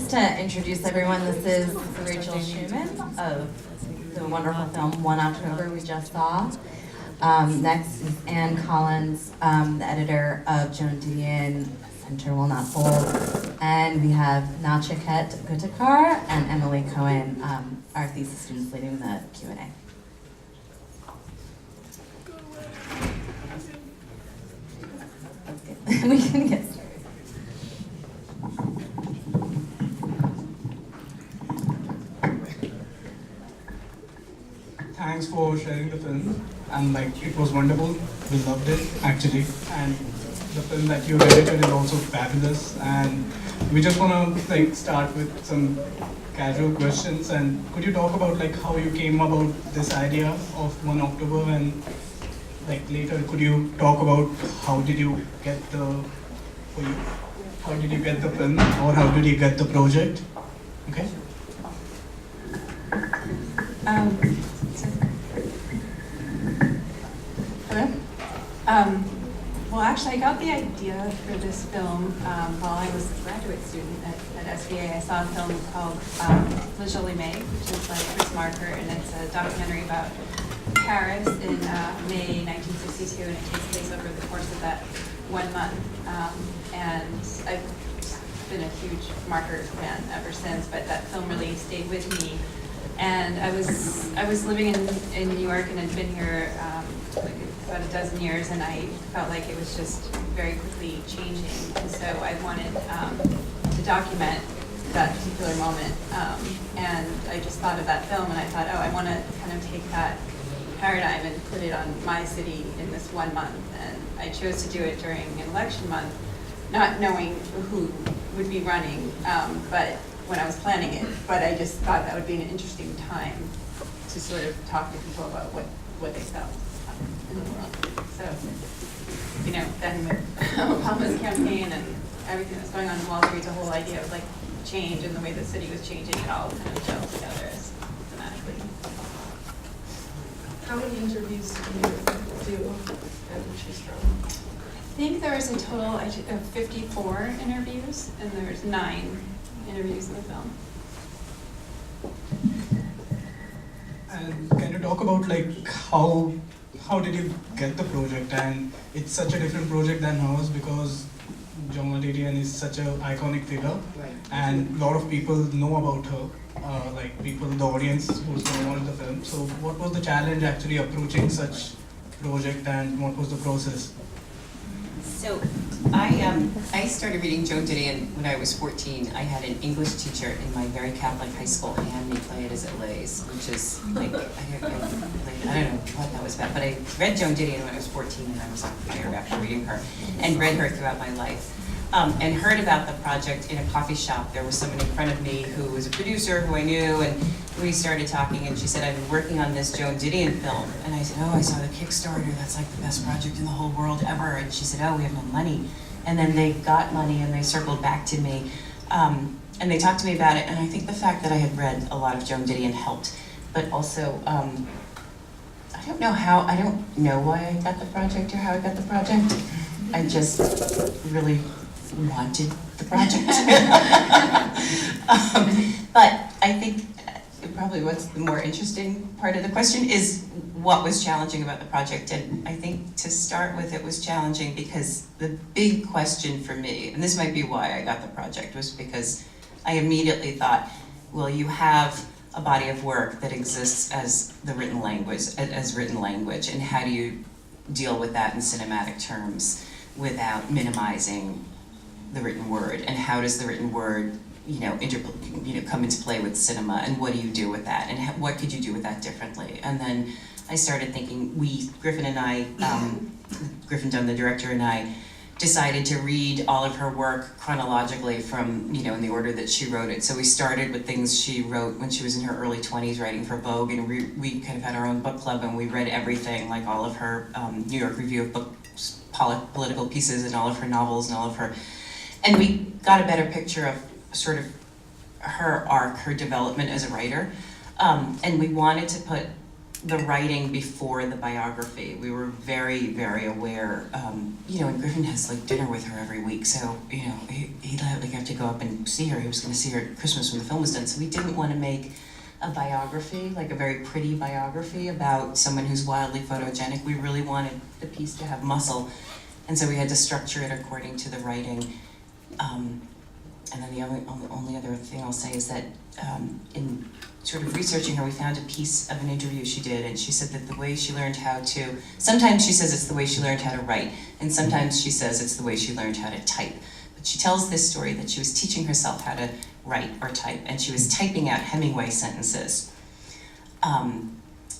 just to introduce everyone, this is Rachel Shuman of the wonderful film 1 October we just saw. Next is Anne Collins, the editor of Joan Didion, Center Will Not Fold. And we have Nachiket Guttikar and Emily Cohen, our thesis students leading the Q&A. We can get started. Thanks for sharing the film, and it was wonderful. We loved it actually, and the film that you edited is also fabulous. And we just want to start with some casual questions. And could you talk about how you came about this idea of 1 October, and later could you talk about how did you get the film, or how did you get the project? Okay. Hello? Well, actually, I got the idea for this film while I was a graduate student at SVA. I saw a film called Le Jolie May, which is by Chris Marker, and it's a documentary about Paris in May 1962, and it takes place over the course of that 1 month. And I've been a huge Marker fan ever since, but that film really stayed with me. And I was living in New York and had been here about a dozen years, and I felt like it was just very quickly changing. And so I wanted to document that particular moment. And I just thought of that film, and I thought, oh, I want to kind of take that paradigm and put it on my city in this 1 month. And I chose to do it during an election month, not knowing who would be running, but when I was planning it. But I just thought that would be an interesting time to sort of talk to people about what they felt in the world. So, then with Obama's campaign and everything that's going on in Wall Street, the whole idea of change and the way the city was changing, it all kind of gelled together thematically. How many interviews did you do and choose from? I think there was a total of 54 interviews, and there's 9 interviews in the film. And can you talk about how did you get the project? And it's such a different project than ours because Joan Didion is such an iconic figure, Right. and a lot of people know about her, the audience who's going on in the film. So what was the challenge actually approaching such project, and what was the process? So I started reading Joan Didion when I was 14. I had an English teacher in my very Catholic high school hand me Play It As It Lays, which is I don't know what that was about, but I read Joan Didion when I was 14, and I was on fire after reading her, and read her throughout my life. And heard about the project in a coffee shop. There was someone in front of me who was a producer who I knew, and we started talking, and she said, I've been working on this Joan Didion film. And I said, oh, I saw the Kickstarter, that's the best project in the whole world ever. And she said, oh, we have no money. And then they got money, and they circled back to me, and they talked to me about it. And I think the fact that I had read a lot of Joan Didion helped, but also, I don't know why I got the project or how I got the project. I just really wanted the project. But I think probably what's the more interesting part of the question is what was challenging about the project. And I think to start with, it was challenging because the big question for me, and this might be why I got the project, was because I immediately thought, well, you have a body of work that exists as the written language, and how do you deal with that in cinematic terms without minimizing the written word, and how does the written word come into play with cinema, and what do you do with that, and what could you do with that differently? And then I started thinking, Griffin Dunn, the director, and I decided to read all of her work chronologically from, in the order that she wrote it. So we started with things she wrote when she was in her early 20s writing for Vogue, and we kind of had our own book club, and we read everything, all of her New York Review of Books political pieces, and all of her novels, and all of her, and we got a better picture of sort of her arc, her development as a writer, and we wanted to put the writing before the biography. We were very, very aware, you know, and Griffin has like dinner with her every week, so, you know, he'd like have to go up and see her. He was gonna see her at Christmas when the film was done, so we didn't want to make a biography, like a very pretty biography about someone who's wildly photogenic. We really wanted the piece to have muscle, and so we had to structure it according to the writing. And then the only other thing I'll say is that in sort of researching her, we found a piece of an interview she did, and she said that the way she learned how to, sometimes she says it's the way she learned how to write, and sometimes she says it's the way she learned how to type. But she tells this story that she was teaching herself how to write or type, and she was typing out Hemingway sentences.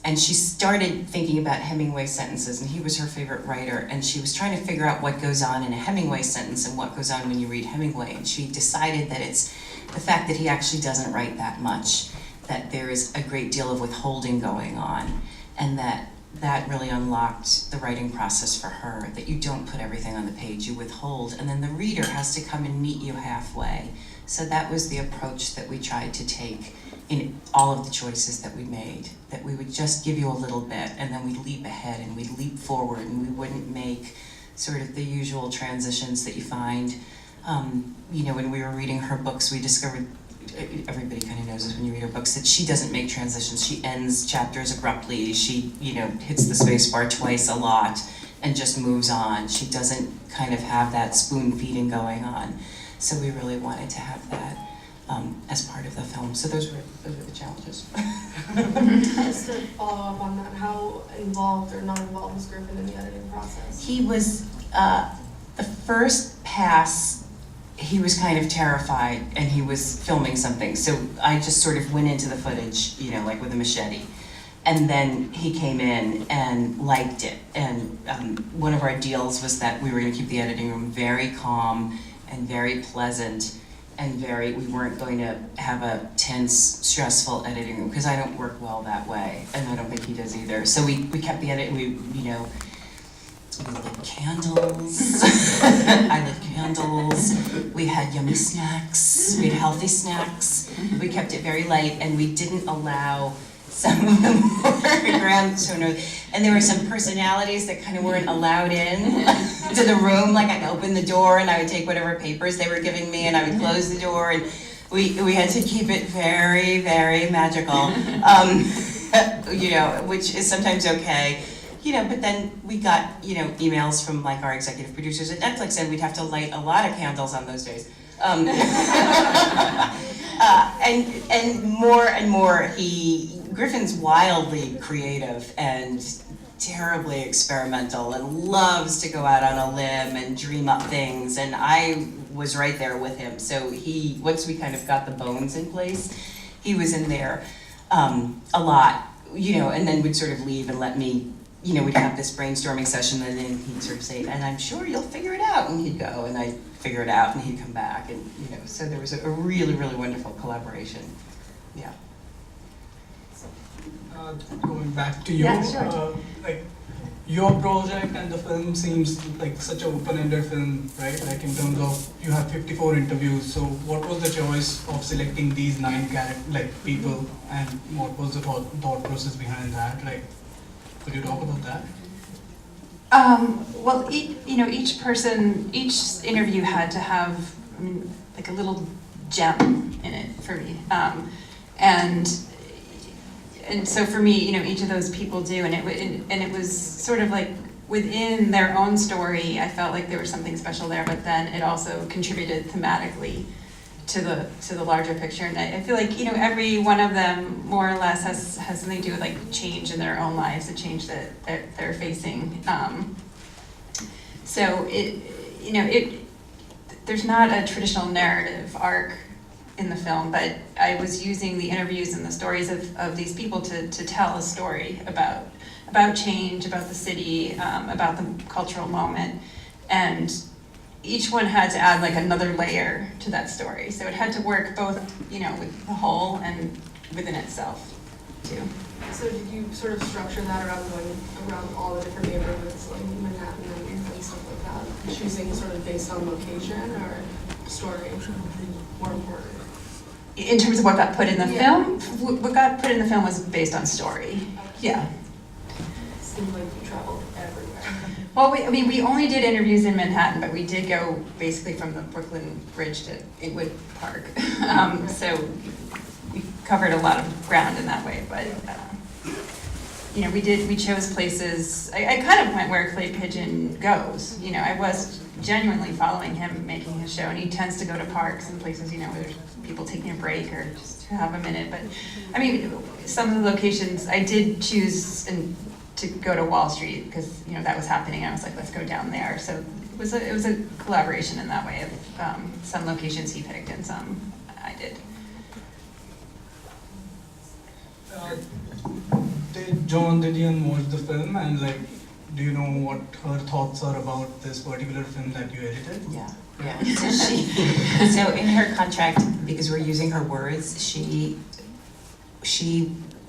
And she started thinking about Hemingway sentences, and he was her favorite writer, and she was trying to figure out what goes on in a Hemingway sentence and what goes on when you read Hemingway, and she decided that it's the fact that he actually doesn't write that much, that there is a great deal of withholding going on, and that really unlocked the writing process for her, that you don't put everything on the page, you withhold, and then the reader has to come and meet you halfway. So that was the approach that we tried to take in all of the choices that we made, that we would just give you a little bit, and then we'd leap ahead and we'd leap forward, and we wouldn't make sort of the usual transitions that you find. You know, when we were reading her books, we discovered, everybody kind of knows this when you read her books, that she doesn't make transitions. She ends chapters abruptly. She, you know, hits the space bar twice a lot and just moves on. She doesn't kind of have that spoon feeding going on. So we really wanted to have that as part of the film. So those were the challenges. Just to follow up on that, how involved or not involved was Griffin in the editing process? He was, the first pass, he was kind of terrified and he was filming something. So I just sort of went into the footage, you know, like with a machete. And then he came in and liked it. And one of our deals was that we were gonna keep the editing room very calm and very pleasant, and we weren't going to have a tense, stressful editing room, because I don't work well that way, and I don't think he does either. So we kept the edit, we lit candles. I lit candles. We had yummy snacks. We had healthy snacks. We kept it very light, and we didn't allow some of the more ground sort of, and there were some personalities that kind of weren't allowed in to the room. Like I'd open the door and I would take whatever papers they were giving me, and I would close the door, and we had to keep it very, very magical. You know, which is sometimes okay. You know, but then we got, you know, emails from like our executive producers at Netflix, and we'd have to light a lot of candles on those days. And more, Griffin's wildly creative and terribly experimental and loves to go out on a limb and dream up things, and I was right there with him. So once we kind of got the bones in place, he was in there a lot, you know, and then would sort of leave and let me, you know, we'd have this brainstorming session, and then he'd sort of say, and I'm sure you'll figure it out, and he'd go, and I'd figure it out, and he'd come back, and, you know, so there was a really, really wonderful collaboration, yeah. Going back to you, Yeah, sure. like your project and the film seems like such an open-ended film, right? Like in terms of you have 54 interviews. So what was the choice of selecting these 9 people, and what was the thought process behind that? Like, could you talk about that? Well, each interview had to have, I mean, like a little gem in it for me, and so for me, you know, each of those people do, and it was sort of like within their own story, I felt like there was something special there, but then it also contributed thematically to the larger picture. And I feel like, you know, every one of them more or less has something to do with like change in their own lives, the change that they're facing. So there's not a traditional narrative arc in the film, but I was using the interviews and the stories of these people to tell a story about change, about the city, about the cultural moment, and each one had to add like another layer to that story. So it had to work both, you know, with the whole and within itself too. So did you sort of structure that around going around all the different neighborhoods, like Manhattan and stuff like that? Choosing sort of based on location or story more important? In terms of what got put in the Yeah. film, what got put in the film was based on story. Yeah. It seemed like you traveled everywhere. Well, we only did interviews in Manhattan, but we did go basically from the Brooklyn Bridge to Inwood Park. So we covered a lot of ground in that way, but, you know, we chose places, I kind of went where Clay Pigeon goes. You know, I was genuinely following him making his show, and he tends to go to parks and places, you know, where there's people taking a break or just to have a minute. But, I mean, some of the locations, I did choose to go to Wall Street because, you know, that was happening. I was like, let's go down there. So it was a collaboration in that way of some locations he picked and some I did. Did Joan Didion watch the film, and like, do you know what her thoughts are about this particular film that you edited? Yeah. So in her contract, because we're using her words, she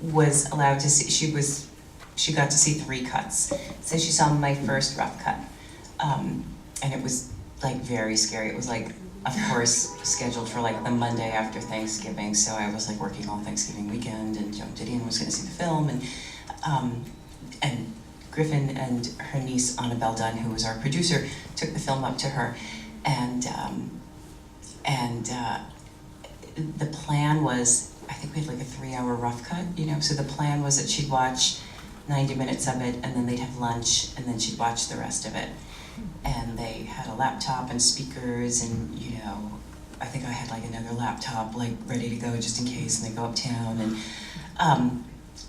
was allowed to see, she got to see 3 cuts. So she saw my first rough cut. And it was like very scary. It was like, of course, scheduled for like the Monday after Thanksgiving. So I was like working all Thanksgiving weekend, and Joan Didion was gonna see the film, and Griffin and her niece, Annabelle Dunn, who was our producer, took the film up to her. And the plan was, I think we had like a 3-hour rough cut, you know, so the plan was that she'd watch 90 minutes of it, and then they'd have lunch, and then she'd watch the rest of it. And they had a laptop and speakers, and, you know, I think I had like another laptop like ready to go just in case, and they go uptown, and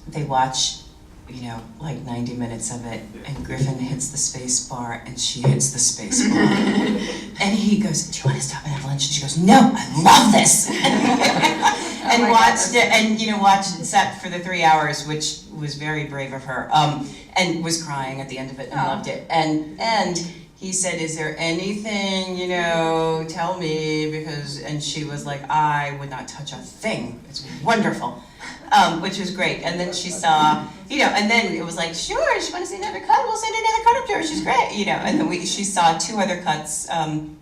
they watch, you know, like 90 minutes of it, and Griffin hits the space bar, and she hits the space bar. And he goes, do you want to stop and have lunch? And she goes, no, I love this. And watched it, and, you know, sat for the 3 hours, which was very brave of her, and was crying at the end of it and loved it. And he said, is there anything, you know, tell me, because, and she was like, I would not touch a thing. It's wonderful. Which was great. And then she saw, you know, and then it was like, sure, she wants to see another cut, we'll send another cut up to her, she's great, you know. And then she saw 2 other cuts.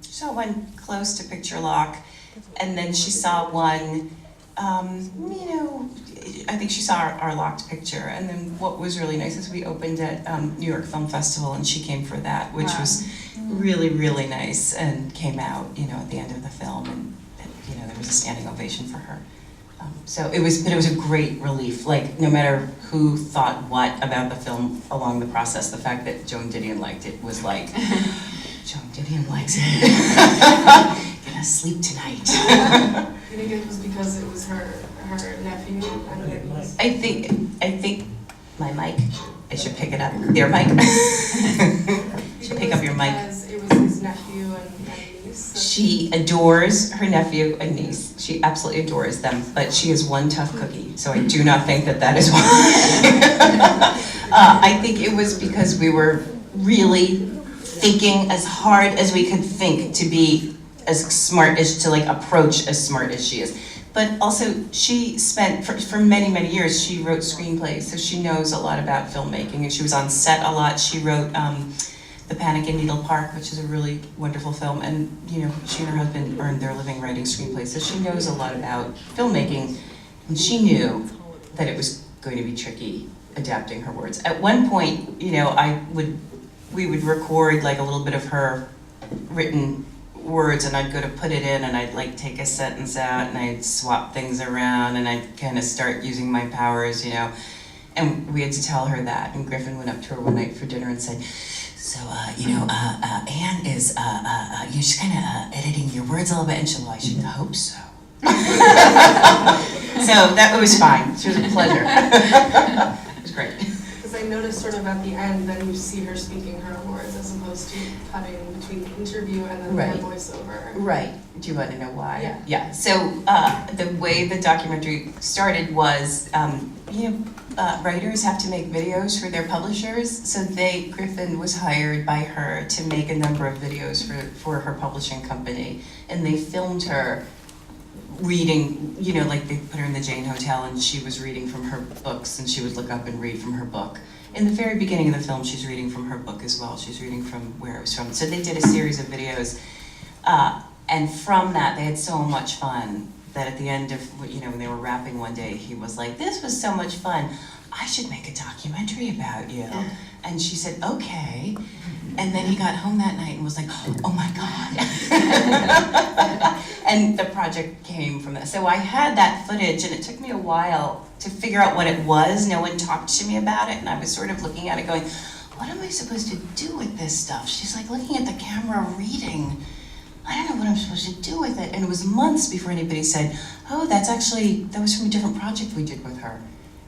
She saw one close to picture lock, and then she saw one, you know, I think she saw our locked picture. And then what was really nice is we opened at New York Film Festival, and she came for that, which was really, really nice, and came out, you know, at the end of the film, and you know, there was a standing ovation for her. So it was a great relief. Like, no matter who thought what about the film along the process, the fact that Joan Didion liked it was like, Joan Didion likes it. Gonna sleep tonight. You think it was because it was her nephew and her niece? I think my mic, I should pick it up. Your mic? Should pick up your mic. Because it was his nephew and niece. She adores her nephew and niece. She absolutely adores them, but she is one tough cookie, so I do not think that is why. I think it was because we were really thinking as hard as we could think to be as smart as, to like approach as smart as she is. But also, she spent, for many, many years, she wrote screenplays, so she knows a lot about filmmaking, and she was on set a lot. She wrote The Panic in Needle Park, which is a really wonderful film, and, you know, she and her husband earned their living writing screenplays, so she knows a lot about filmmaking, and she knew that it was going to be tricky adapting her words. At one point, you know, we would record like a little bit of her written words, and I'd go to put it in, and I'd like take a sentence out, and I'd swap things around, and I'd kind of start using my powers, you know. And we had to tell her that, and Griffin went up to her one night for dinner and said, so, you know, Anne is, you're just kind of editing your words a little bit, and she'll, well, I should hope so. So that was fine. She was a pleasure. It was great. Because I noticed sort of at the end, then you see her speaking her own words as opposed to cutting between the interview and then Right. her voiceover. Right. Do you want to know why? Yeah. Yeah. So the way the documentary started was, you know, writers have to make videos for their publishers. So Griffin was hired by her to make a number of videos for her publishing company, and they filmed her reading, you know, like they put her in the Jane Hotel, and she was reading from her books, and she would look up and read from her book. In the very beginning of the film, she's reading from her book as well. She's reading from where it was from. So they did a series of videos, and from that, they had so much fun that at the end of, you know, when they were wrapping one day, he was like, this was so much fun. I should make a documentary about you. And she said, okay. And then he got home that night and was like, oh my God. And the project came from that. So I had that footage, and it took me a while to figure out what it was. No one talked to me about it, and I was sort of looking at it going, what am I supposed to do with this stuff? She's like looking at the camera reading. I don't know what I'm supposed to do with it. And it was months before anybody said, oh, that was from a different project we did with her.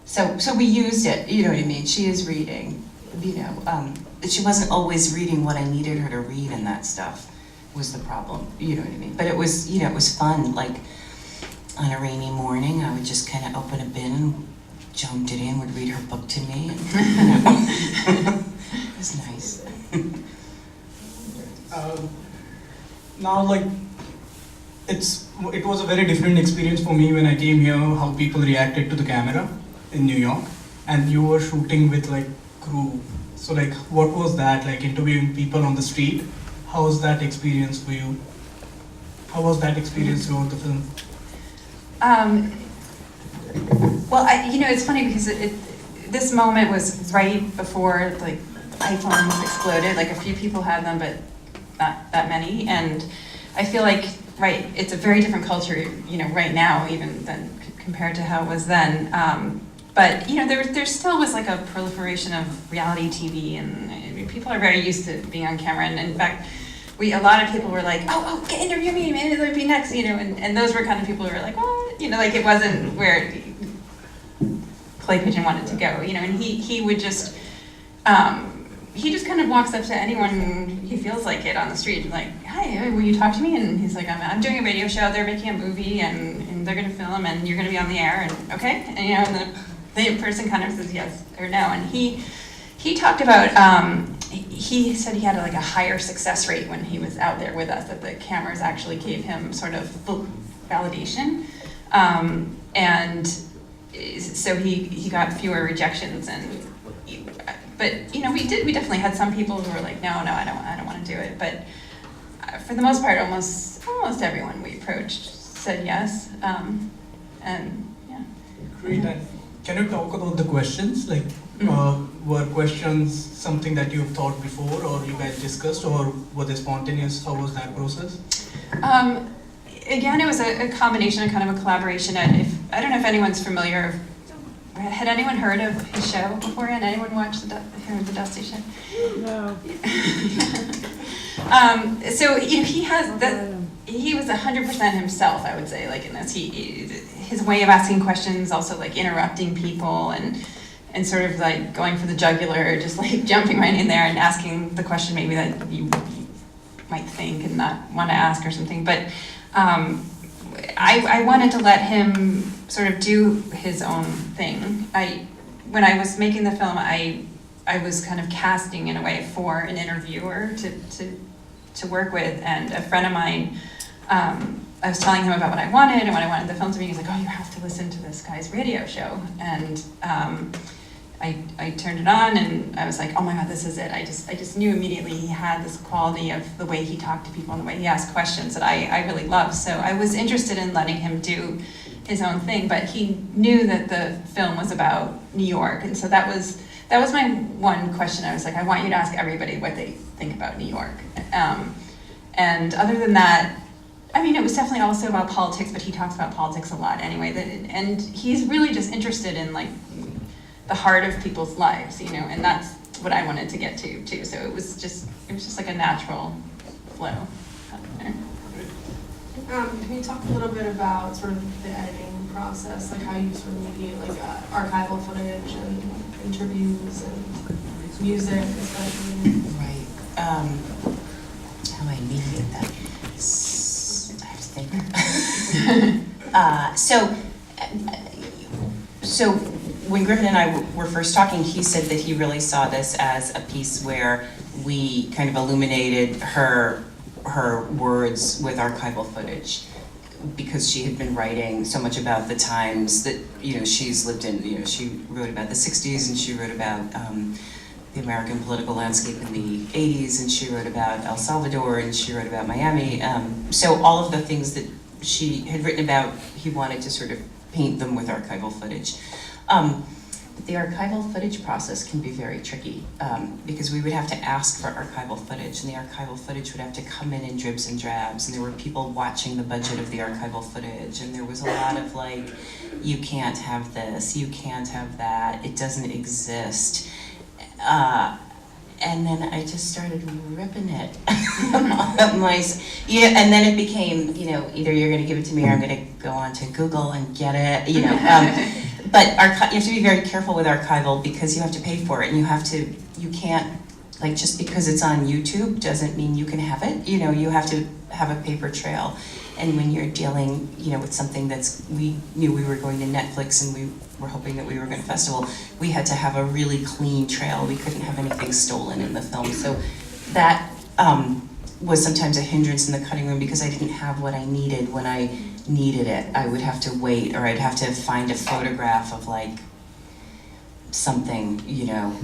So we used it, you know what I mean? She is reading, you know. She wasn't always reading what I needed her to read, and that stuff was the problem, you know what I mean? But it was, you know, it was fun. Like on a rainy morning, I would just kind of open a bin and Joan Didion would read her book to me. And, you know. It was nice. Now, like, it was a very different experience for me when I came here, how people reacted to the camera in New York, and you were shooting with like crew. So like, what was that, like interviewing people on the street? How was that experience for you? How was that experience throughout the film? Well, you know, it's funny because this moment was right before like iPhones exploded. Like a few people had them, but not that many. And I feel like, right, it's a very different culture, you know, right now even than compared to how it was then. But you know, there still was like a proliferation of reality TV, and people are very used to being on camera. And in fact, a lot of people were like, oh, interview me, maybe it'll be next, you know. And those were kind of people who were like, what, you know, like it wasn't where Clay Pigeon wanted to go, you know. And he would just, he just kind of walks up to anyone he feels like it on the street, like, hi, will you talk to me? And he's like, I'm doing a radio show, they're making a movie, and they're gonna film, and you're gonna be on the air, and okay, and you know, and the person kind of says yes or no. And he talked about, he said he had like a higher success rate when he was out there with us, that the cameras actually gave him sort of validation, and so he got fewer rejections. And but you know, we definitely had some people who were like, no, I don't want to do it. But for the most part, almost everyone we approached said yes. And yeah. Great. And can you talk about the questions? Like, were questions something that you've thought before, or you guys discussed, or were they spontaneous? How was that process? Again, it was a combination, kind of a collaboration. And I don't know if anyone's familiar. Had anyone heard of his show beforehand? Anyone watched the Dusty Show? No. So you know, he has that. He was 100% himself, I would say. Like in this, his way of asking questions, also like interrupting people and sort of like going for the jugular, just like jumping right in there and asking the question maybe that you might think and not want to ask or something. But I wanted to let him sort of do his own thing. When I was making the film, I was kind of casting in a way for an interviewer to work with, and a friend of mine, I was telling him about what I wanted and what I wanted the film to be. He's like, oh, you have to listen to this guy's radio show. And I turned it on and I was like, oh my God, this is it. I just knew immediately he had this quality of the way he talked to people and the way he asked questions that I really loved. So I was interested in letting him do his own thing, but he knew that the film was about New York. And so that was my one question. I was like, I want you to ask everybody what they think about New York. And other than that, I mean, it was definitely also about politics, but he talks about politics a lot anyway. And he's really just interested in like the heart of people's lives, you know, and that's what I wanted to get to too. So it was just like a natural flow. Can you talk a little bit about sort of the editing process, like how you sort of mediate like archival footage and interviews and music, especially? Right. How I mediate that. I have to think. So when Griffin and I were first talking, he said that he really saw this as a piece where we kind of illuminated her words with archival footage, because she had been writing so much about the times that, you know, she's lived in. You know, she wrote about the 60s, and she wrote about the American political landscape in the 80s, and she wrote about El Salvador, and she wrote about Miami. So all of the things that she had written about, he wanted to sort of paint them with archival footage. The archival footage process can be very tricky because we would have to ask for archival footage, and the archival footage would have to come in dribs and drabs, and there were people watching the budget of the archival footage, and there was a lot of like, you can't have this, you can't have that, it doesn't exist. And then I just started ripping it. And then it became, you know, either you're gonna give it to me or I'm gonna go on to Google and get it, you know. But you have to be very careful with archival because you have to pay for it, and you can't, like, just because it's on YouTube doesn't mean you can have it. You know, you have to have a paper trail. And when you're dealing, you know, with something we knew we were going to Netflix and we were hoping that we were going to festival, we had to have a really clean trail. We couldn't have anything stolen in the film. So that was sometimes a hindrance in the cutting room because I didn't have what I needed when I needed it. I would have to wait, or I'd have to find a photograph of like something, you know,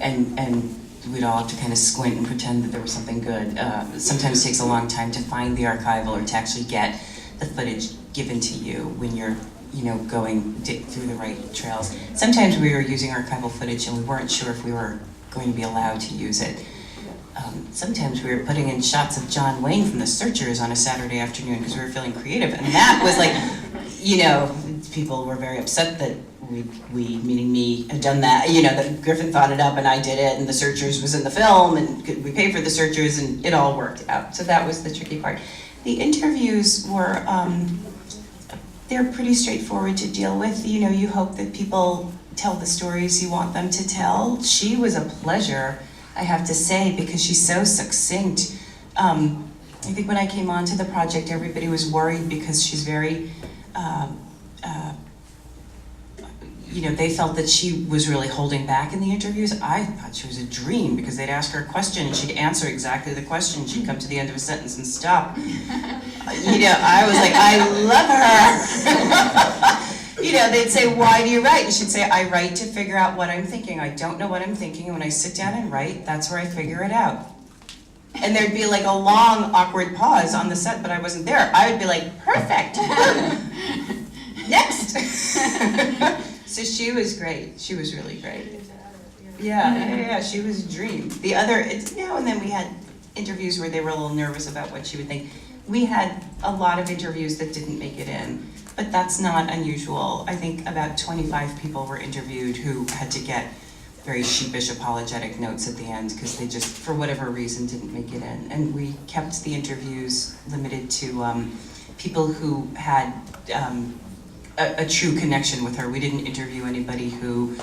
and we'd all have to kind of squint and pretend that there was something good. Sometimes it takes a long time to find the archival or to actually get the footage given to you when you're, you know, going through the right trails. Sometimes we were using archival footage and we weren't sure if we were going to be allowed to use it. Sometimes we were putting in shots of John Wayne from The Searchers on a Saturday afternoon because we were feeling creative, and that was like, you know, people were very upset that we, meaning me, had done that, you know, that Griffin thought it up and I did it, and The Searchers was in the film, and we paid for The Searchers, and it all worked out. So that was the tricky part. The interviews were, they're pretty straightforward to deal with. You know, you hope that people tell the stories you want them to tell. She was a pleasure, I have to say, because she's so succinct. I think when I came onto the project, everybody was worried because she's very, you know, they felt that she was really holding back in the interviews. I thought she was a dream because they'd ask her a question and she'd answer exactly the question. She'd come to the end of a sentence and stop. You know, I was like, I love her. You know, they'd say, why do you write? And she'd say, I write to figure out what I'm thinking. I don't know what I'm thinking, and when I sit down and write, that's where I figure it out. And there'd be like a long, awkward pause on the set, but I wasn't there. I would be like, perfect. Next. So she was great. She was really great. Yeah, she was a dream. The other, you know, and then we had interviews where they were a little nervous about what she would think. We had a lot of interviews that didn't make it in, but that's not unusual. I think about 25 people were interviewed who had to get very sheepish apologetic notes at the end because they just, for whatever reason, didn't make it in. And we kept the interviews limited to people who had a true connection with her. We didn't interview anybody who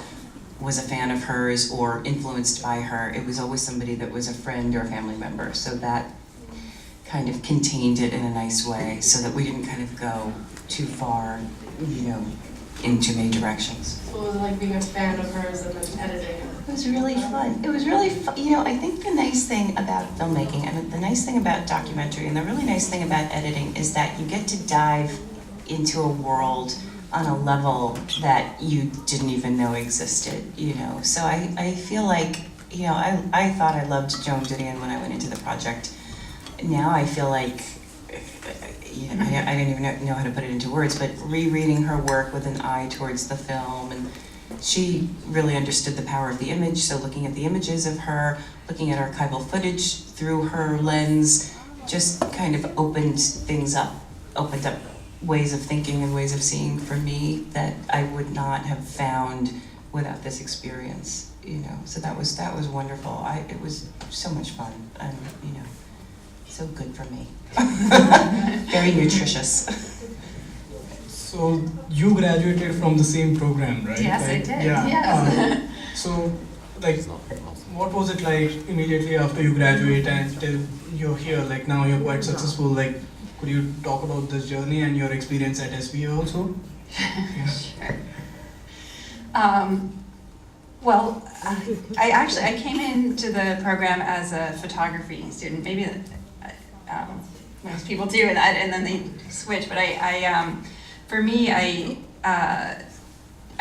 was a fan of hers or influenced by her. It was always somebody that was a friend or a family member. So that kind of contained it in a nice way so that we didn't kind of go too far, you know, in too many directions. So it was like being a fan of hers and then editing it. It was really fun. It was really fun. You know, I think the nice thing about filmmaking and the nice thing about documentary and the really nice thing about editing is that you get to dive into a world on a level that you didn't even know existed, you know. So I feel like, you know, I thought I loved Joan Didion when I went into the project. Now I feel like, you know, I didn't even know how to put it into words, but rereading her work with an eye towards the film, and she really understood the power of the image, so looking at the images of her, looking at archival footage through her lens, just kind of opened things up, opened up ways of thinking and ways of seeing for me that I would not have found without this experience, you know. So that was wonderful. It was so much fun, and you know, so good for me. Very nutritious. So you graduated from the same program, right? Yes, I Like, did. Yeah. Yes. So, like, what was it like immediately after you graduate and till you're here? Like now you're quite successful. Like, could you talk about this journey and your experience at SBA also? Yeah. Sure. Well, I came into the program as a photography student. Maybe most people do, and then they switch. But for me, I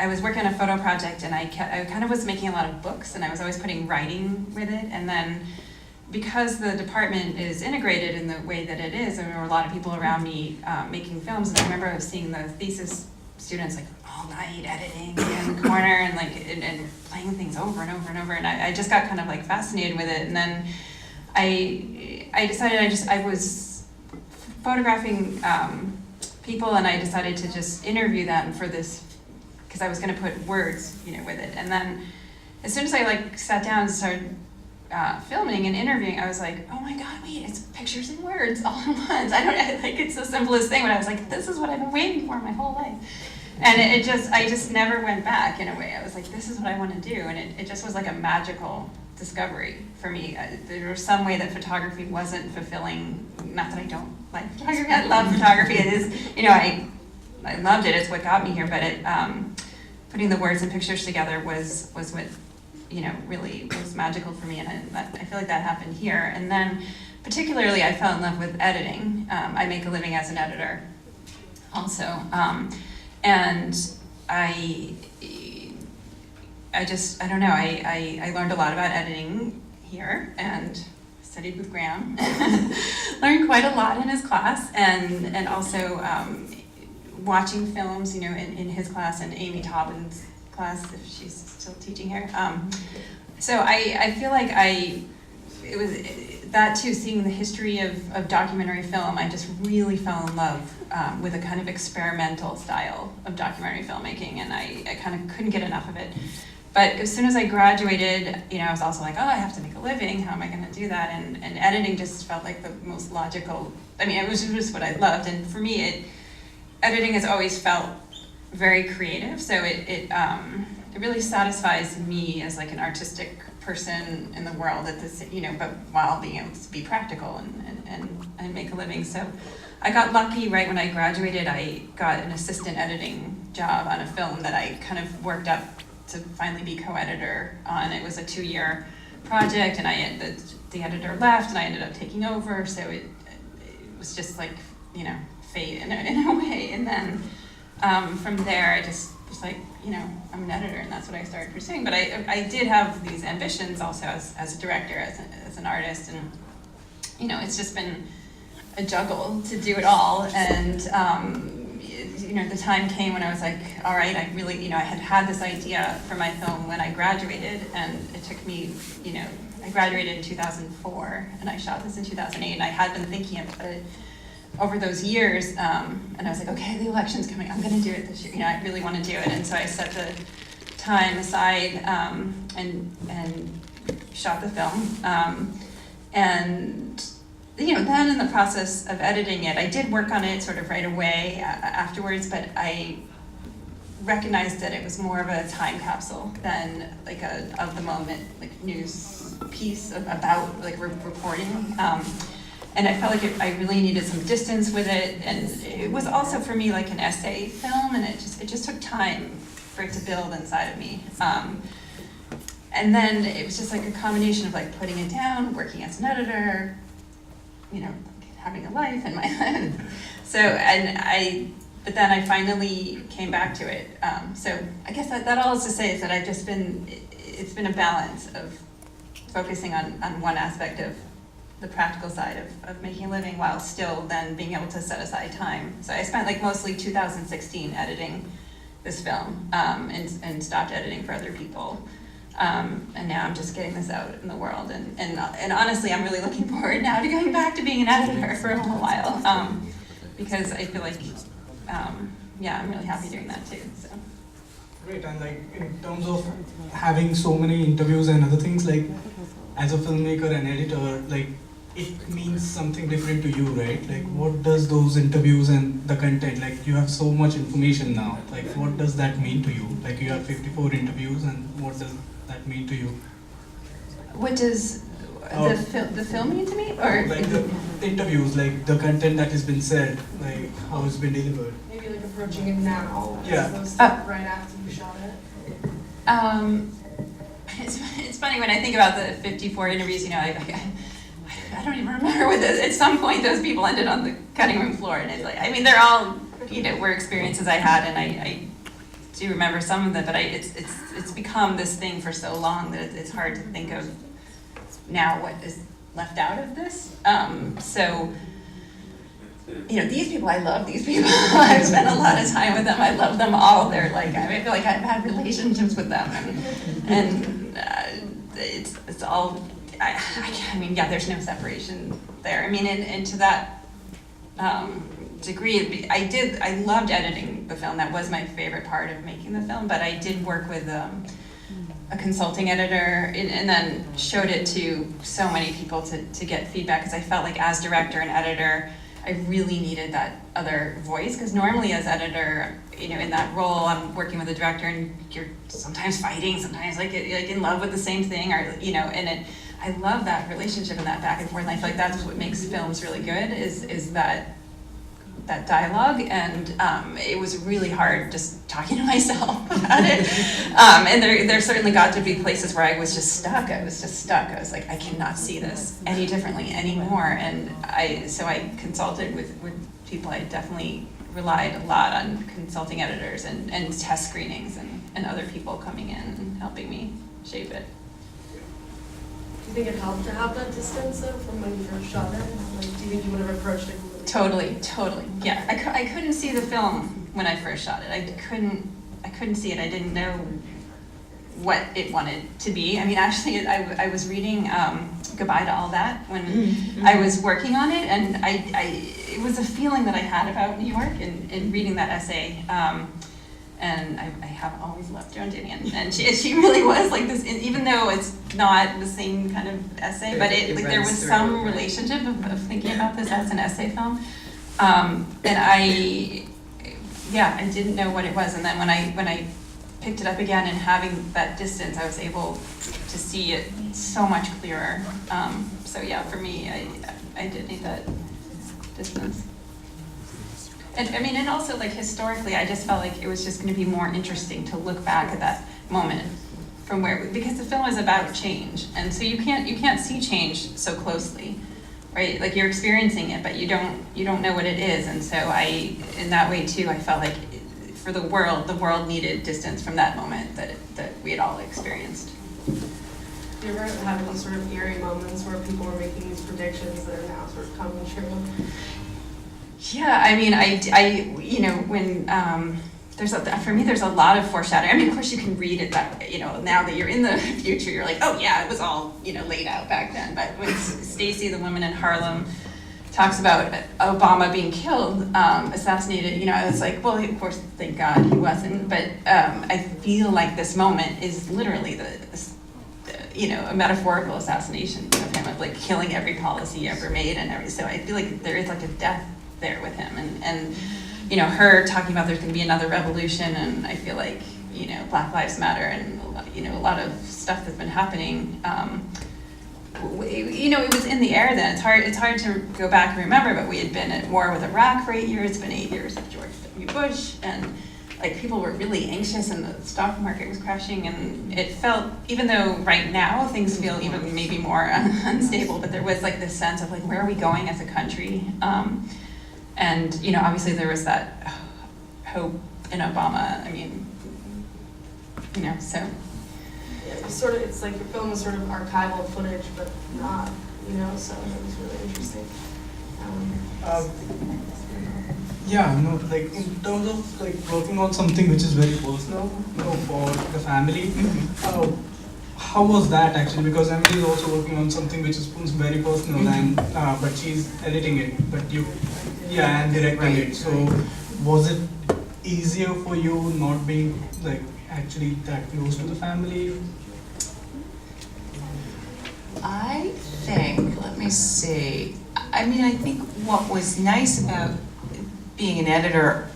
was working on a photo project, and I kind of was making a lot of books, and I was always putting writing with it. And then because the department is integrated in the way that it is, and there were a lot of people around me making films, and I remember I was seeing the thesis students like all night editing in the corner and like and playing things over and over and over, and I just got kind of like fascinated with it. And then I decided I was photographing people, and I decided to just interview them for this, because I was going to put words, with it. And then as soon as I like sat down and started filming and interviewing, I was like, oh my god, wait, it's pictures and words all at once. It's the simplest thing, but I was like, this is what I've been waiting for my whole life. And I just never went back in a way. I was like, this is what I want to do. And it just was like a magical discovery for me. There was some way that photography wasn't fulfilling, not that I don't like photography, I love photography. It is, I loved it, it's what got me here, but putting the words and pictures together was what, really was magical for me, and I feel like that happened here. And then particularly I fell in love with editing. I make a living as an editor also. And I don't know, I learned a lot about editing here and studied with Graham. Learned quite a lot in his class, and also watching films, in his class and Amy Taubin's class, if she's still teaching here. So I feel like it was that too, seeing the history of documentary film, I just really fell in love with a kind of experimental style of documentary filmmaking, and I kind of couldn't get enough of it. But as soon as I graduated, I was also like, oh, I have to make a living, how am I going to do that? And editing just felt like the most logical, it was just what I loved, and for me, editing has always felt very creative, so it really satisfies me as like an artistic person in the world at this, but while being able to be practical and make a living. So I got lucky right when I graduated. I got an assistant editing job on a film that I kind of worked up to finally be co-editor on. It was a 2-year project, and the editor left, and I ended up taking over. So it was just like, fate in a way. And then from there, I just was like, I'm an editor, and that's what I started pursuing. But I did have these ambitions also as a director, as an artist, and it's just been a juggle to do it all. And the time came when I was like, all right, I really, I had this idea for my film when I graduated, and it took me, I graduated in 2004, and I shot this in 2008, and I had been thinking about it over those years, and I was like, okay, the election's coming, I'm gonna do it this year, I really wanna do it. And so I set the time aside and shot the film. And then in the process of editing it, I did work on it sort of right away afterwards, but I recognized that it was more of a time capsule than like a of the moment like news piece about like reporting. And I felt like I really needed some distance with it, and it was also for me like an essay film, and it just took time for it to build inside of me. And then it was just like a combination of like putting it down, working as an editor, having a life in my head. But then I finally came back to it. So I guess that all is to say is that it's been a balance of focusing on one aspect of the practical side of making a living while still then being able to set aside time. So I spent like mostly 2016 editing this film and stopped editing for other people. And now I'm just getting this out in the world. And honestly, I'm really looking forward now to going back to being an editor for a little while, because I feel like, I'm really happy doing that too. So. Great, and like in terms of having so many interviews and other things, like as a filmmaker and editor, like it means something different to you, right? Like what does those interviews and the content, like you have so much information now, like what does that mean to you? Like you have 54 interviews, and what does that mean to you? What does the film mean to me? Or like the interviews, like the content that has been said, like how it's been delivered. Maybe like approaching it now, Yeah. as opposed to right after you shot it. It's funny when I think about the 54 interviews, I don't even remember what this, at some point those people ended on the cutting room floor, and it's like, they're all, were experiences I had, and I do remember some of them, but it's become this thing for so long that it's hard to think of now what is left out of this. So these people, I love these people. I've spent a lot of time with them. I love them all. They're like, I feel like I've had relationships with them, and it's all. I mean, yeah, there's no separation there. I mean, and to that degree, I loved editing the film. That was my favorite part of making the film. But I did work with a consulting editor, and then showed it to so many people to get feedback, because I felt like as director and editor, I really needed that other voice, because normally as editor, in that role, I'm working with a director, and you're sometimes fighting, sometimes like in love with the same thing, or and I love that relationship and that back and forth. And I feel like that's what makes films really good is that dialogue, and it was really hard just talking to myself about it. And there certainly got to be places where I was just stuck. I was like, I cannot see this any differently anymore. And so I consulted with people. I definitely relied a lot on consulting editors and test screenings and other people coming in and helping me shape it. Do you think it helped to have that distance though from when you first shot it? Like, do you think you would have approached it? Totally. Yeah, I couldn't see the film when I first shot it. I couldn't see it. I didn't know what it wanted to be. I mean, actually, I was reading Goodbye to All That when I was working on it, and it was a feeling that I had about New York in reading that essay. And I have always loved Joan Didion, and she really was like this. Even though it's not the same kind of essay, but there was some relationship of thinking about this as an essay film. And I didn't know what it was, and then when I picked it up again and having that distance, I was able to see it so much clearer. So yeah, for me, I did need that distance. And I mean, and also like historically, I just felt like it was just going to be more interesting to look back at that moment from because the film is about change, and so you can't see change so closely, right? Like you're experiencing it, but you don't know what it is, and so in that way too, I felt like for the world needed distance from that moment that we had all experienced. Do you ever have these sort of eerie moments where people were making these predictions that are now sort of coming true? Yeah, I mean, when for me, there's a lot of foreshadowing. I mean, of course, you can read it that, now that you're in the future, you're like, oh yeah, it was all, laid out back then. But when Stacy, the woman in Harlem, talks about Obama being killed, assassinated, I was like, well, of course, thank God he wasn't. But I feel like this moment is literally a metaphorical assassination of him, of like killing every policy ever made and everything. So I feel like there is like a death there with him, and her talking about there's going to be another revolution, and I feel like Black Lives Matter and a lot of stuff that's been happening. It was in the air then. It's hard to go back and remember, but we had been at war with Iraq for 8 years. It's been 8 years of George W. Bush, and like people were really anxious, and the stock market was crashing, and it felt, even though right now things feel even maybe more unstable, but there was like this sense of like, where are we going as a country? And obviously there was that hope in Obama. I mean, so. Yeah, it's like your film is sort of archival footage, but not, so it was really interesting. Like in terms of like working on something which is very personal, for the family, how was that actually? Because Emily is also working on something which is very personal, and but she's editing it, and directing it. So was it easier for you not being like actually that close to the family? I think, let me see. I mean, I think what was nice about being an editor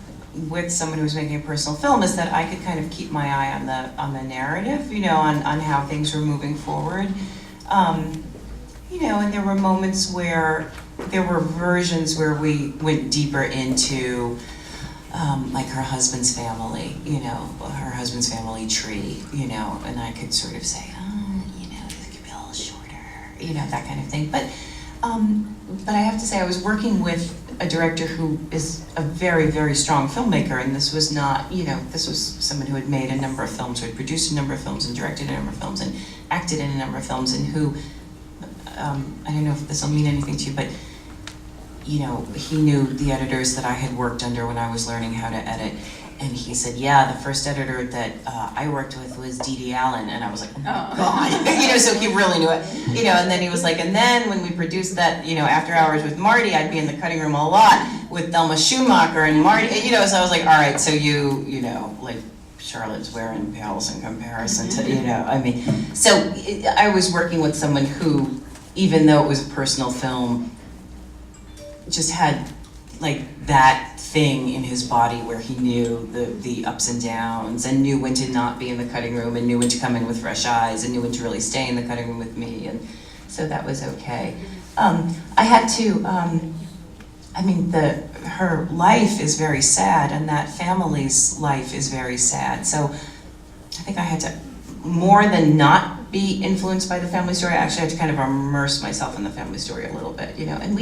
with someone who was making a personal film is that I could kind of keep my eye on the narrative, on how things were moving forward. And there were moments where there were versions where we went deeper into like her husband's family, her husband's family tree, and I could sort of say, this could be a little shorter, that kind of thing. But I have to say, I was working with a director who is a very, very strong filmmaker, and this was not, this was someone who had made a number of films, or had produced a number of films, and directed a number of films, and acted in a number of films, and who, I don't know if this will mean anything to you, but you know, he knew the editors that I had worked under when I was learning how to edit. And he said, yeah, the first editor that I worked with was Dee Allen. And I was like, oh my God. You know, so he really knew it. You know, and then he was like, and then when we produced that, you know, After Hours with Marty, I'd be in the cutting room a lot with Thelma Schumacher and Marty, you know, so I was like, all right, so you know, like Charlotte's wearing pales in comparison to, you know, I mean, so I was working with someone who, even though it was a personal film, just had like that thing in his body where he knew the ups and downs and knew when to not be in the cutting room and knew when to come in with fresh eyes and knew when to really stay in the cutting room with me, and so that was okay. I had to, I mean, her life is very sad and that family's life is very sad, so I think I had to, more than not be influenced by the family story, I actually had to kind of immerse myself in the family story a little bit, you know, and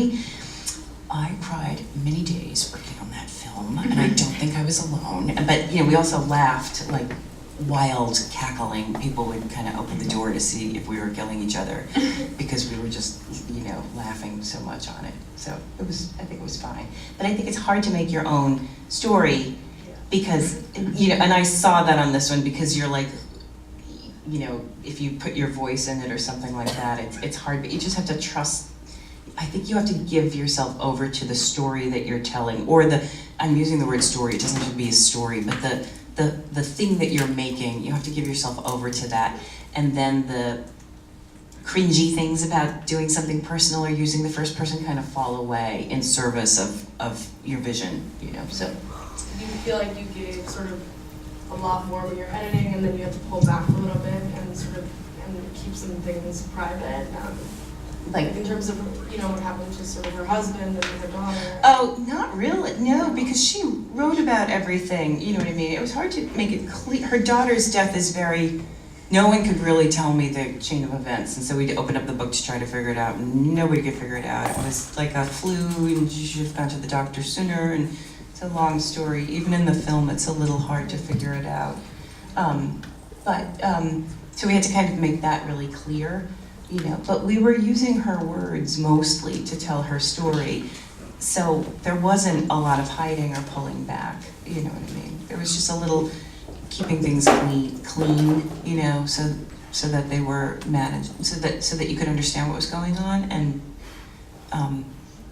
I cried many days working on that film, and I don't think I was alone. But, you know, we also laughed, like, wild cackling. People would kind of open the door to see if we were killing each other because we were just, you know, laughing so much on it. So I think it was fine. But I think it's hard to make your own story because, you know, and I saw that on this one because you're like, you know, if you put your voice in it or something like that, it's hard, but you just have to trust. I think you have to give yourself over to the story that you're telling, or I'm using the word story, it doesn't have to be a story, but the thing that you're making, you have to give yourself over to that. And then the cringy things about doing something personal or using the first person kind of fall away in service of your vision, you know, so. Do you feel like you gave sort of a lot more when you're editing and then you have to pull back a little bit and sort of and keep some things private? Like in terms of, you know, what happened to sort of her husband and her daughter? Oh, not really, no, because she wrote about everything, you know what I mean? It was hard to make it clear. Her daughter's death is no one could really tell me the chain of events, and so we opened up the book to try to figure it out, and nobody could figure it out. It was like a flu, and she should have gone to the doctor sooner, and it's a long story. Even in the film, it's a little hard to figure it out. So we had to kind of make that really clear. You know, but we were using her words mostly to tell her story, so there wasn't a lot of hiding or pulling back, you know what I mean? There was just a little keeping things clean, you know, so that they were managed, so that you could understand what was going on, and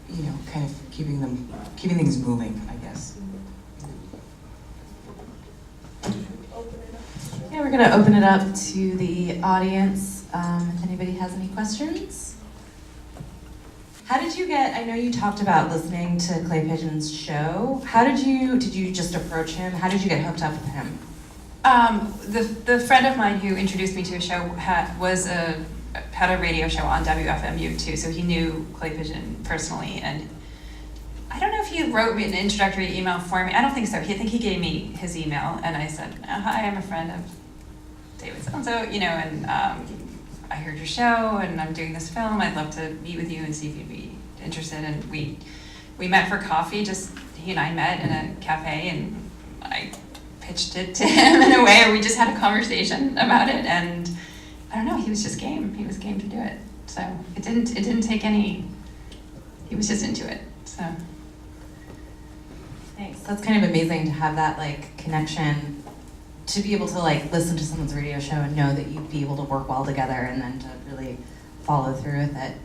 you know, kind of keeping things moving, I guess. Yeah, we're gonna open it up to the audience. If anybody has any questions. How did you I know you talked about listening to Clay Pigeon's show. Did you just approach him? How did you get hooked up with him? The friend of mine who introduced me to a show had a radio show on WFMU too, so he knew Clay Pigeon personally, and I don't know if he wrote me an introductory email for me. I don't think so. I think he gave me his email, and I said, hi, I'm a friend of David so-and-so, you know, and I heard your show, and I'm doing this film. I'd love to meet with you and see if you'd be interested. And we met for coffee. Just he and I met in a cafe, and I pitched it to him in a way, or we just had a conversation about it. And I don't know, he was just game. He was game to do it. So it didn't take any. He was just into it. So Thanks. That's kind of amazing to have that like connection. To be able to like listen to someone's radio show and know that you'd be able to work well together, and then to really follow through with it.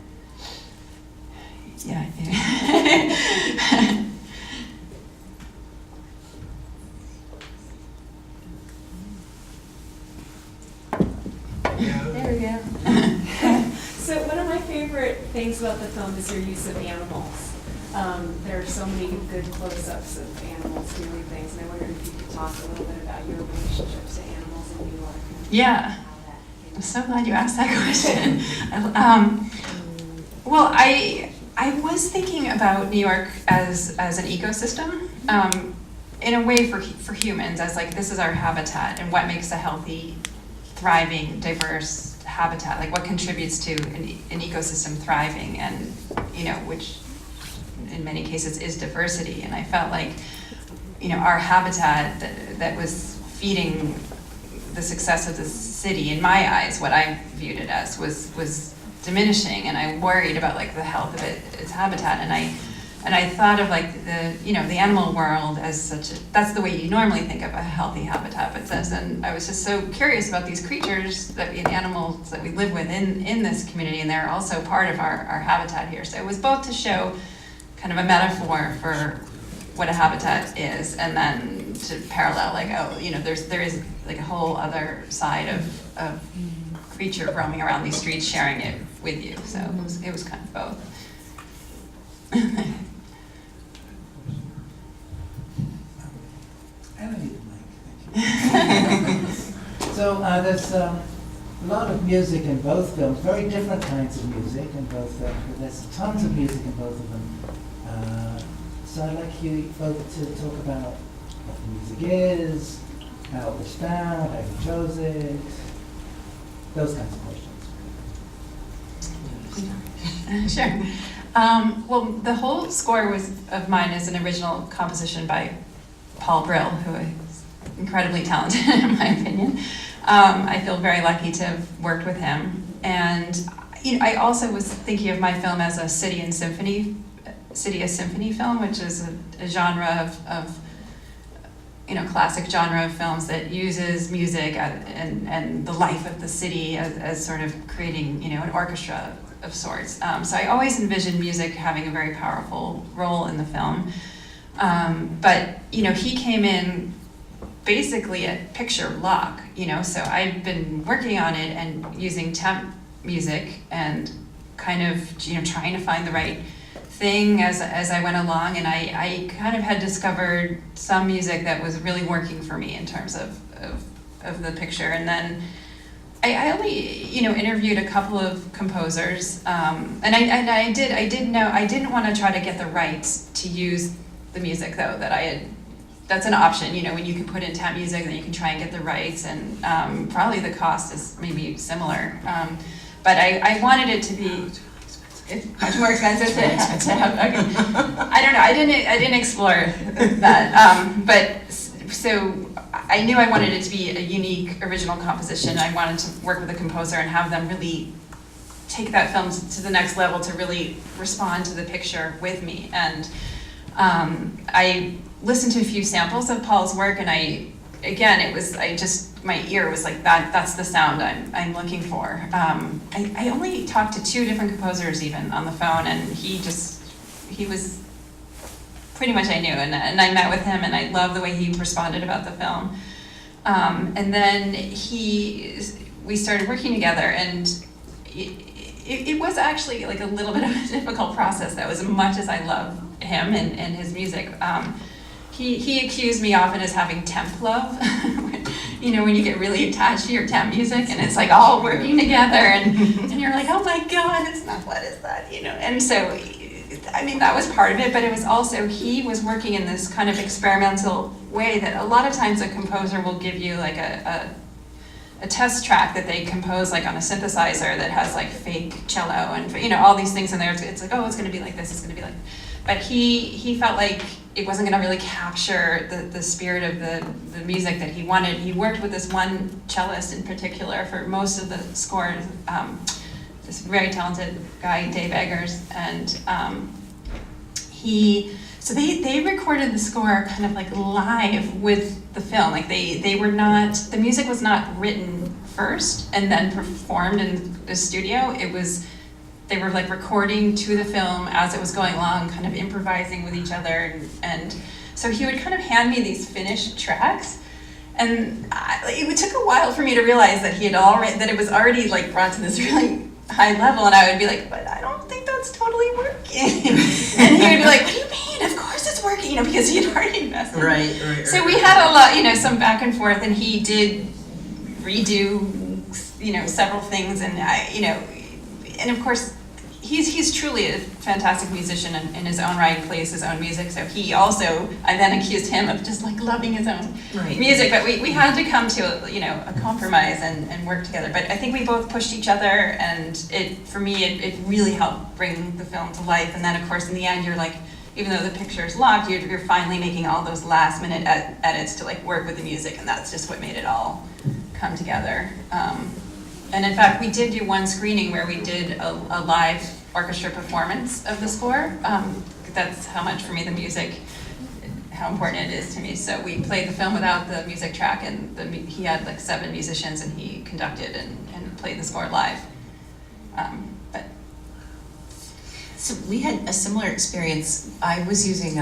yeah. There we go. So one of my favorite things about the film is your use of animals. There are so many good close-ups of animals doing things, and I wondered if you could talk a little bit about your relationships to animals in New York. Yeah. I'm so glad you asked that question. Well, I was thinking about New York as an ecosystem, in a way for humans, as like this is our habitat, and what makes a healthy, thriving, diverse habitat, like what contributes to an ecosystem thriving, and you know, which in many cases is diversity. And I felt like, you know, our habitat that was feeding the success of the city, in my eyes, what I viewed it as was diminishing, and I worried about like the health of its habitat. And And I thought of like the animal world as that's the way you normally think of a healthy habitat, but and I was just so curious about these creatures the animals that we live with in this community, and they're also part of our habitat here. So it was both to show kind of a metaphor for what a habitat is, and then to parallel like, there is like a whole other side of creature roaming around these streets sharing it with you. So it was kind of both. I don't need the mic, thank you. So there's a lot of music in both films, very different kinds of music in both films, but there's tons of music in both of them. So I'd like you both to talk about what the music is, how it was found, how you chose it, those kinds of questions. Sure. Well, the whole score of mine is an original composition by Paul Brill, who is incredibly talented in my opinion. I feel very lucky to have worked with him. And I also was thinking of my film as a city a symphony film, which is a genre of classic genre of films that uses music and the life of the city as sort of creating, an orchestra of sorts. So I always envisioned music having a very powerful role in the film. But, he came in basically at picture lock, so I've been working on it and using temp music and kind of, trying to find the right thing as I went along, and I kind of had discovered some music that was really working for me in terms of the picture. And then I only interviewed a couple of composers, and I didn't want to try to get the rights to use the music though that I had. That's an option, when you can put in temp music, then you can try and get the rights, and probably the cost is maybe similar, but I wanted it to be. It's much more expensive to have. Okay. I don't know. I didn't explore that. But so I knew I wanted it to be a unique, original composition. I wanted to work with a composer and have them really take that film to the next level, to really respond to the picture with me. And I listened to a few samples of Paul's work, and my ear was like, that's the sound I'm looking for. I only talked to 2 different composers even on the phone, and he was pretty much I knew, and I met with him, and I love the way he responded about the film. And then we started working together, and it was actually like a little bit of a difficult process, though, as much as I love him and his music. He accused me often as having temp love, when you get really attached to your temp music and it's like all working together, and you're like, oh my God, it's not, what is that, And so, that was part of it, but it was also, he was working in this kind of experimental way that a lot of times a composer will give you like a test track that they compose like on a synthesizer that has like fake cello and all these things in there. It's like, oh, it's going to be like this, it's going to be like, but he felt like it wasn't going to really capture the spirit of the music that he wanted. He worked with this one cellist in particular for most of the score, this very talented guy, Dave Eggers, and so they recorded the score kind of like live with the film. Like the music was not written first and then performed in the studio. They were like recording to the film as it was going along, kind of improvising with each other. And so he would kind of hand me these finished tracks. And it took a while for me to realize that that it was already like brought to this really high level. And I would be like, but I don't think that's totally working. And he would be like, what do you mean? Of course it's working, because he had already invested. Right. So we had a lot, some back and forth, and he did redo, several things, and and of course, he's truly a fantastic musician in his own right, plays his own music. So I then accused him of just like loving his own music. But we had to come to a compromise and work together. But I think we both pushed each other, and for me it really helped bring the film to life. And then of course in the end you're like, even though the picture is locked, you're finally making all those last minute edits to like work with the music, and that's just what made it all come together. And in fact, we did do one screening where we did a live orchestra performance of the score. that's how much for me the music, how important it is to me. So we played the film without the music track, and he had like 7 musicians, and he conducted and played the score live. But So we had a similar experience. I was using,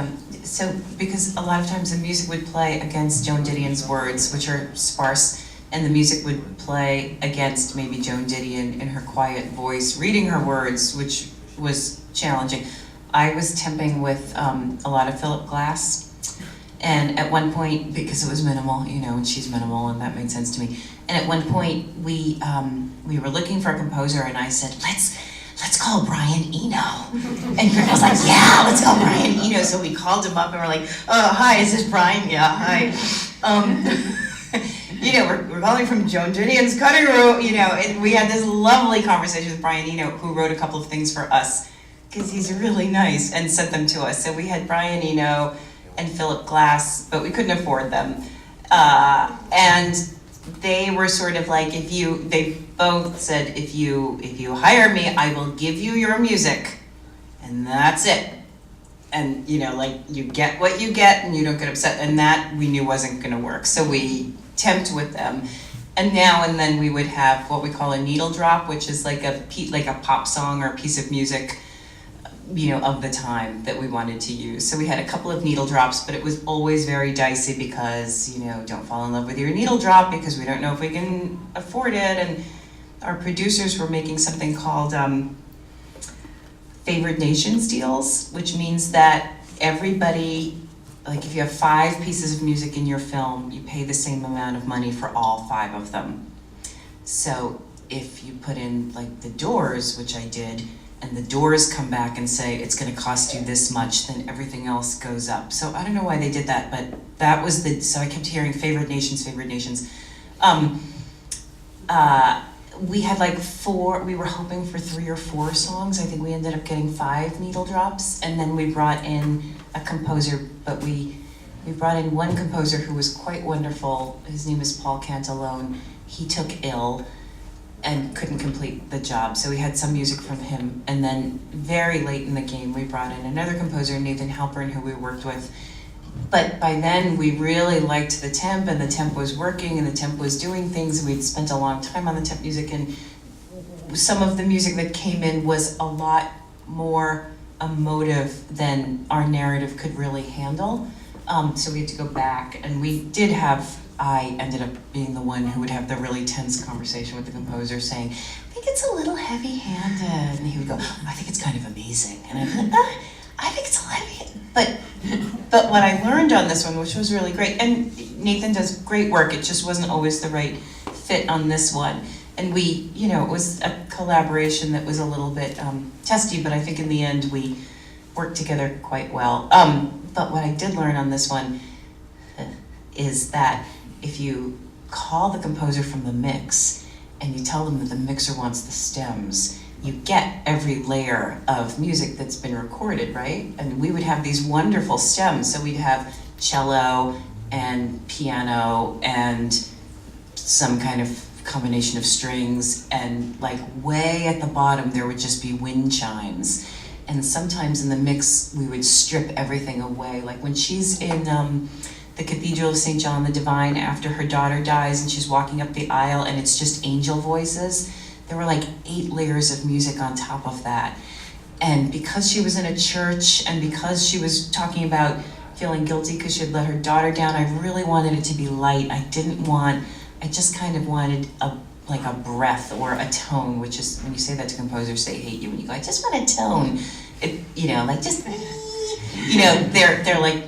because a lot of times the music would play against Joan Didion's words, which are sparse, and the music would play against maybe Joan Didion in her quiet voice, reading her words, which was challenging. I was temping with a lot of Philip Glass, and at one point, because it was minimal, and she's minimal, and that made sense to me. And at one point, we were looking for a composer, and I said, let's call Brian Eno. And Griff was like, yeah, let's call Brian Eno. So we called him up, and we're like, hi, is this Brian? Yeah, hi. We're calling from Joan Didion's cutting room, and we had this lovely conversation with Brian Eno, who wrote a couple of things for us, because he's really nice, and sent them to us. So we had Brian Eno and Philip Glass, but we couldn't afford them. And they were sort of like, they both said, if you hire me, I will give you your music, and that's it. And, you get what you get, and you don't get upset, and that we knew wasn't gonna work. So we temped with them. And now and then we would have what we call a needle drop, which is like a pop song or a piece of music, of the time that we wanted to use. So we had a couple of needle drops, but it was always very dicey because, don't fall in love with your needle drop because we don't know if we can afford it. And our producers were making something called favored nations deals, which means that everybody, like if you have 5 pieces of music in your film, you pay the same amount of money for all 5 of them. So if you put in like the Doors, which I did, and the Doors come back and say it's going to cost you this much, then everything else goes up. So I don't know why they did that, but that was so I kept hearing favored nations, favored nations. We had like 4, we were hoping for 3 or 4 songs. I think we ended up getting 5 needle drops, and then we brought in a composer, but we brought in one composer who was quite wonderful. His name is Paul Cantalone. He took ill and couldn't complete the job, so we had some music from him. And then very late in the game, we brought in another composer, Nathan Halpern, who we worked with. But by then, we really liked the temp, and the temp was working, and the temp was doing things, and we'd spent a long time on the temp music, and some of the music that came in was a lot more emotive than our narrative could really handle. So we had to go back, and I ended up being the one who would have the really tense conversation with the composer saying, I think it's a little heavy-handed. And he would go, I think it's kind of amazing. And I'd be like, I think it's a little heavy-handed. But what I learned on this one, which was really great, and Nathan does great work, it just wasn't always the right fit on this one. And it was a collaboration that was a little bit testy, but I think in the end we worked together quite well. But what I did learn on this one is that if you call the composer from the mix and you tell them that the mixer wants the stems, you get every layer of music that's been recorded, right? And we would have these wonderful stems. So we'd have cello and piano and some kind of combination of strings, and like way at the bottom there would just be wind chimes. And sometimes in the mix we would strip everything away. Like when she's in the Cathedral of St. John the Divine after her daughter dies and she's walking up the aisle and it's just angel voices, there were like 8 layers of music on top of that. And because she was in a church and because she was talking about feeling guilty because she had let her daughter down, I really wanted it to be light. I just kind of wanted a breath or a tone, which is when you say that to composers, they hate you when you go, I just want a tone. They're like,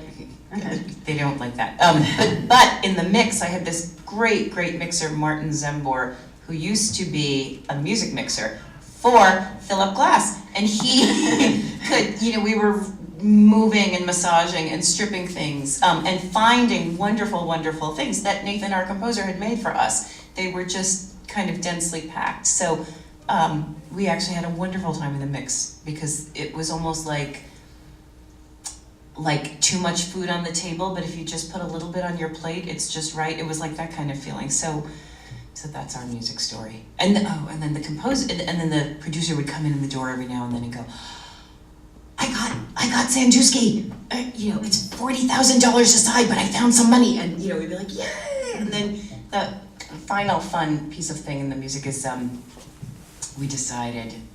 they don't like that. But in the mix, I had this great mixer, Martin Zembor, who used to be a music mixer for Philip Glass. And he could, we were moving and massaging and stripping things and finding wonderful things that Nathan, our composer, had made for us. They were just kind of densely packed. So we actually had a wonderful time in the mix because it was almost like too much food on the table, but if you just put a little bit on your plate, it's just right. It was like that kind of feeling. So that's our music story. And then the composer, and then the producer would come in the door every now and then and go, I I got Sandusky, it's $40,000 aside, but I found some money, and we'd be like, yay! And then the final fun piece of thing in the music is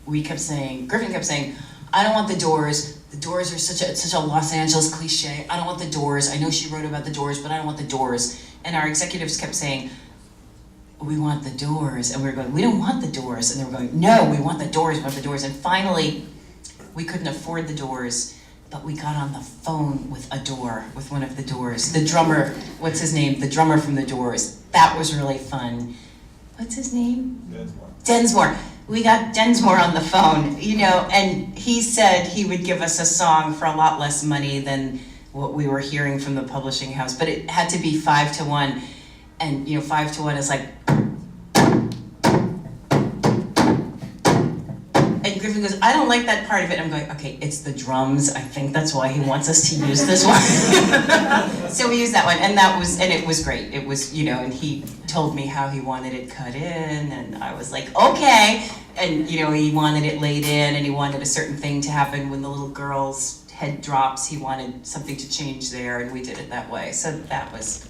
Griffin kept saying, I don't want the Doors. The Doors are such a Los Angeles cliche. I don't want the Doors. I know she wrote about the Doors, but I don't want the Doors. And our executives kept saying, we want the Doors. And we were going, we don't want the Doors. And they were going, no, we want the Doors, we want the Doors. And finally, we couldn't afford the Doors, but we got on the phone with one of the Doors. The drummer, what's his name? The drummer from the Doors. That was really fun. What's his name? Densmore. We got Densmore on the phone, and he said he would give us a song for a lot less money than what we were hearing from the publishing house, but it had to be 5-1, and 5-1 is like, and Griffin goes, I don't like that part of it. I'm going, okay, it's the drums. I think that's why he wants us to use this one. So we used that one, and it was great. It was, and he told me how he wanted it cut in, and I was like, okay. And, he wanted it laid in, and he wanted a certain thing to happen when the little girl's head drops. He wanted something to change there, and we did it that way. So that's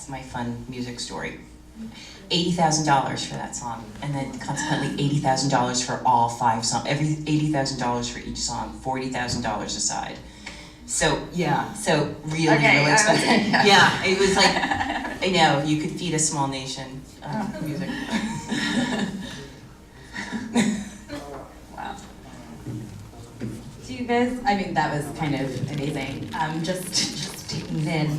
my fun music story. $80,000 for that song, and then consequently $80,000 for all 5 songs. $80,000 for each song, $40,000 aside. So really expensive. Yeah, it was like, I know, you could feed a small nation music. Wow. Do you guys, that was kind of amazing. Just taking it in,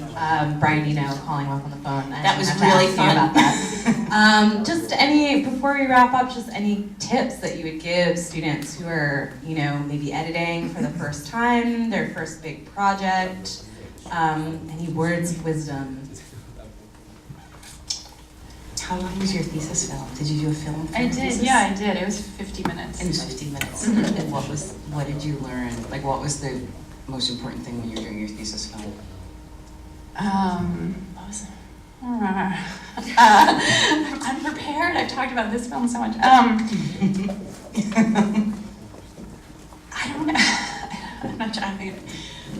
Brian, calling off on the phone. That was really fun. About that. Before we wrap up, just any tips that you would give students who are, maybe editing for the first time, their first big project, any words of wisdom? How long was your thesis film? Did you do a film? I did, yeah, I did. It was 50 minutes. It was 50 minutes. Mhm. And what did you learn? Like, what was the most important thing when you were doing your thesis film? What was it? I'm unprepared. I've talked about this film so much. I don't know. I'm not sure. Let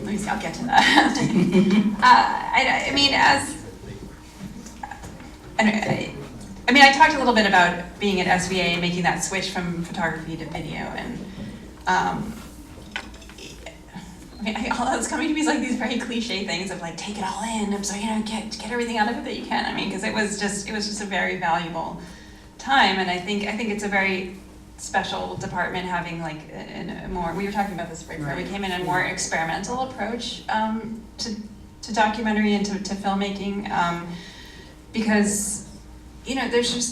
me see. I'll get to that. I talked a little bit about being at SVA and making that switch from photography to video, and it's coming to me like these very cliche things of like take it all in, so get everything out of it that you can. Because it was just a very valuable time, and I think it's a very special department having like a more. We were talking about this before we came in, a more experimental approach to documentary and to filmmaking, because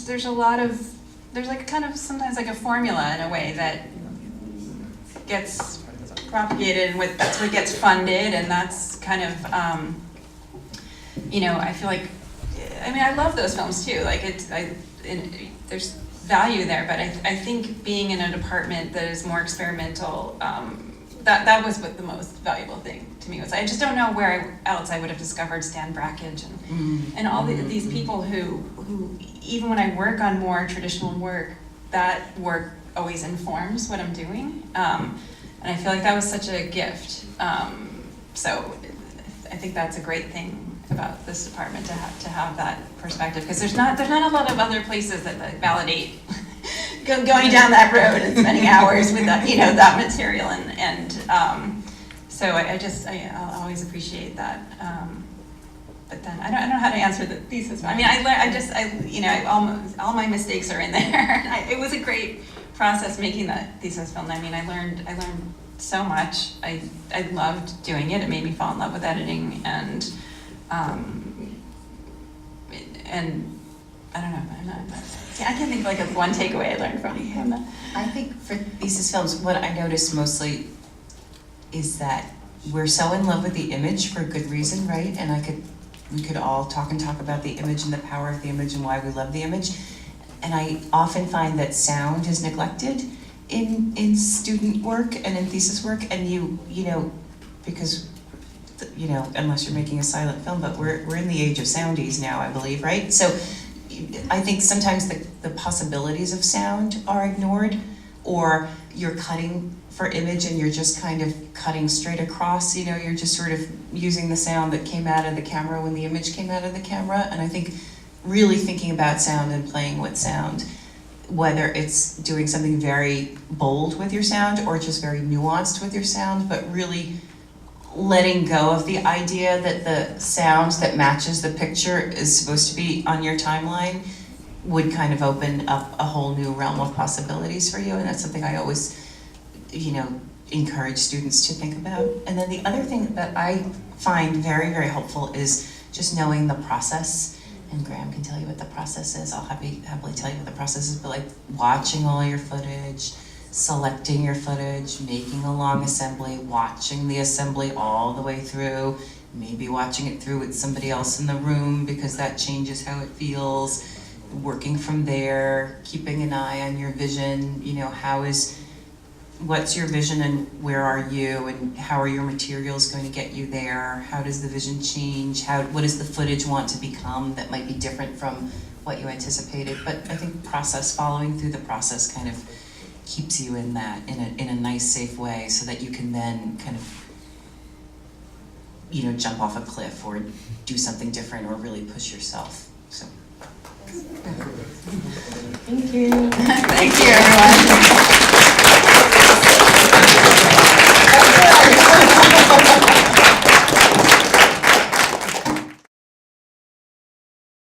there's a lot of like kind of sometimes like a formula in a way that gets propagated and that's what gets funded, and that's kind of I feel like I love those films too, like there's value there, but I think being in a department that is more experimental, that was what the most valuable thing to me was. I just don't know where else I would have discovered Stan Brakhage and all these people who even when I work on more traditional work, that work always informs what I'm doing. And I feel like that was such a gift. So I think that's a great thing about this department to have that perspective, because there's not a lot of other places that validate going down that road and spending hours with that that material, and so I'll always appreciate that. But then I don't know how to answer the thesis. All my mistakes are in there. It was a great process making that thesis film. I learned so much. I loved doing it. It made me fall in love with editing, and I don't know. I can't think of like one takeaway I learned from him. I think for thesis films, what I noticed mostly is that we're so in love with the image for good reason, right? And we could all talk about the image and the power of the image and why we love the image. And I often find that sound is neglected in student work and in thesis work, and because unless you're making a silent film, but we're in the age of soundies now, I believe, right? So I think sometimes the possibilities of sound are ignored, or you're cutting for image and you're just kind of cutting straight across, you know, you're just sort of using the sound that came out of the camera when the image came out of the camera. And I think really thinking about sound and playing with sound, whether it's doing something very bold with your sound or just very nuanced with your sound, but really letting go of the idea that the sound that matches the picture is supposed to be on your timeline would kind of open up a whole new realm of possibilities for you. And that's something I always, you know, encourage students to think about. And then the other thing that I find very, very helpful is just knowing the process. And Graham can tell you what the process is. I'll happily tell you what the process is, but like watching all your footage, selecting your footage, making a long assembly, watching the assembly all the way through, maybe watching it through with somebody else in the room because that changes how it feels, working from there, keeping an eye on your vision, you know, what's your vision and where are you and how are your materials going to get you there? How does the vision change? What does the footage want to become that might be different from what you anticipated? But I think following through the process kind of keeps you in that, in a nice, safe way so that you can then kind of, you know, jump off a cliff or do something different or really push yourself. So. Thank you. Thank you, everyone.